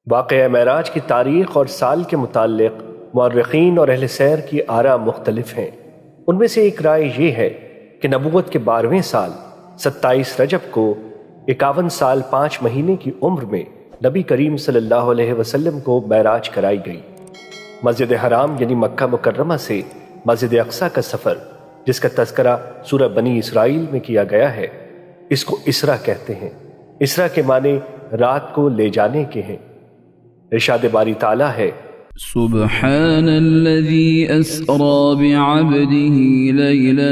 واقعہ معراج کی تاریخ اور سال کے متعلق مورخین اور اہل سیر کی آراء مختلف ہیں۔ ان میں سے ایک رائے یہ ہے کہ نبوت کے 12ویں سال 27 رجب کو 51 سال 5 مہینے کی عمر میں نبی کریم صلی اللہ علیہ وسلم کو معراج کرائی گئی۔ مسجد حرام یعنی مکہ مکرمہ سے مسجد اقصیٰ کا سفر، جس کا تذکرہ سورہ بنی اسرائیل میں کیا گیا ہے، اس کو اسرا کہتے ہیں۔ اسرا کے معنی رات کو لے جانے کے ہیں۔ ارشاد باری تعالیٰ ہے، سبحان الذي أسرى بعبده ليلا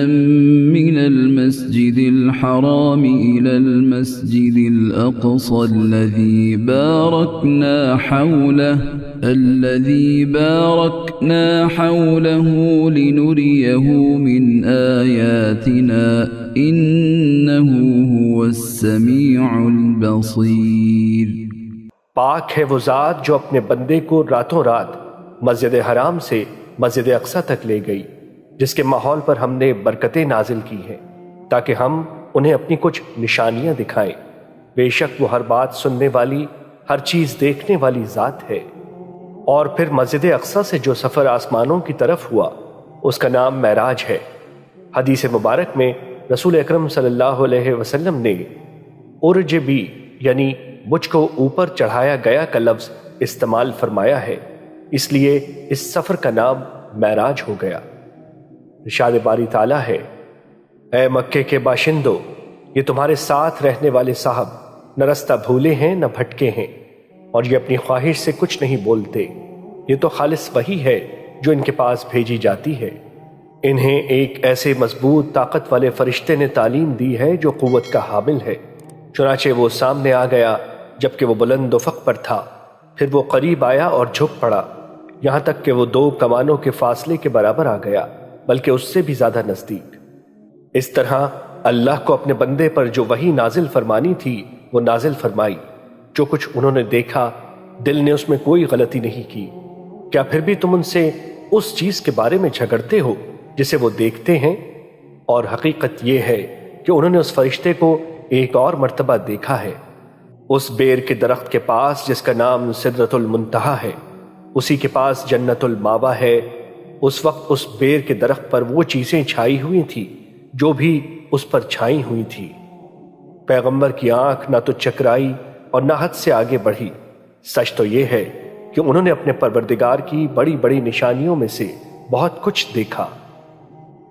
من المسجد الحرام إلى المسجد الأقصى الذي باركنا حوله لنريه من آياتنا إنه هو السميع البصير۔ پاک ہے وہ ذات جو اپنے بندے کو راتوں رات مسجد حرام سے مسجد اقصیٰ تک لے گئی، جس کے ماحول پر ہم نے برکتیں نازل کی ہیں تاکہ ہم انہیں اپنی کچھ نشانیاں دکھائیں۔ بے شک وہ ہر بات سننے والی، ہر چیز دیکھنے والی ذات ہے۔ اور پھر مسجد اقصیٰ سے جو سفر آسمانوں کی طرف ہوا، اس کا نام معراج ہے۔ حدیث مبارک میں رسول اکرم صلی اللہ علیہ وسلم نے عرج بی یعنی مجھ کو اوپر چڑھایا گیا کا لفظ استعمال فرمایا ہے، اس لیے اس سفر کا نام معراج ہو گیا۔ ارشاد باری تعالیٰ ہے، اے مکے کے باشندو، یہ تمہارے ساتھ رہنے والے صاحب نہ رستہ بھولے ہیں نہ بھٹکے ہیں، اور یہ اپنی خواہش سے کچھ نہیں بولتے۔ یہ تو خالص وحی ہے جو ان کے پاس بھیجی جاتی ہے۔ انہیں ایک ایسے مضبوط طاقت والے فرشتے نے تعلیم دی ہے جو قوت کا حامل ہے۔ چنانچہ وہ سامنے آ گیا جبکہ وہ بلند افق پر تھا، پھر وہ قریب آیا اور جھک پڑا، یہاں تک کہ وہ 2 کمانوں کے فاصلے کے برابر آ گیا، بلکہ اس سے بھی زیادہ نزدیک۔ اس طرح اللہ کو اپنے بندے پر جو وحی نازل فرمانی تھی وہ نازل فرمائی۔ جو کچھ انہوں نے دیکھا، دل نے اس میں کوئی غلطی نہیں کی۔ کیا پھر بھی تم ان سے اس چیز کے بارے میں جھگڑتے ہو جسے وہ دیکھتے ہیں؟ اور حقیقت یہ ہے کہ انہوں نے اس فرشتے کو ایک اور مرتبہ دیکھا ہے، اس بیر کے درخت کے پاس جس کا نام سدرۃ المنتہا ہے، اسی کے پاس جنت الماوا ہے۔ اس وقت اس بیر کے درخت پر وہ چیزیں چھائی ہوئی تھیں جو بھی اس پر چھائی ہوئی تھی۔ پیغمبر کی آنکھ نہ تو چکرائی اور نہ حد سے آگے بڑھی۔ سچ تو یہ ہے کہ انہوں نے اپنے پروردگار کی بڑی بڑی نشانیوں میں سے بہت کچھ دیکھا۔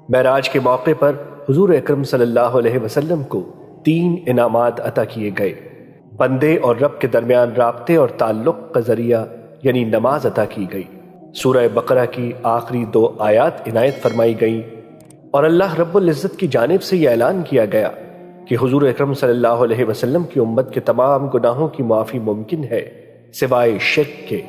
معراج کے موقع پر حضور اکرم صلی اللہ علیہ وسلم کو 3 انعامات عطا کیے گئے۔ بندے اور رب کے درمیان رابطے اور تعلق کا ذریعہ یعنی نماز عطا کی گئی۔ سورہ بقرہ کی آخری 2 آیات عنایت فرمائی گئیں، اور اللہ رب العزت کی جانب سے یہ اعلان کیا گیا کہ حضور اکرم صلی اللہ علیہ وسلم کی امت کے تمام گناہوں کی معافی ممکن ہے سوائے شرک کے۔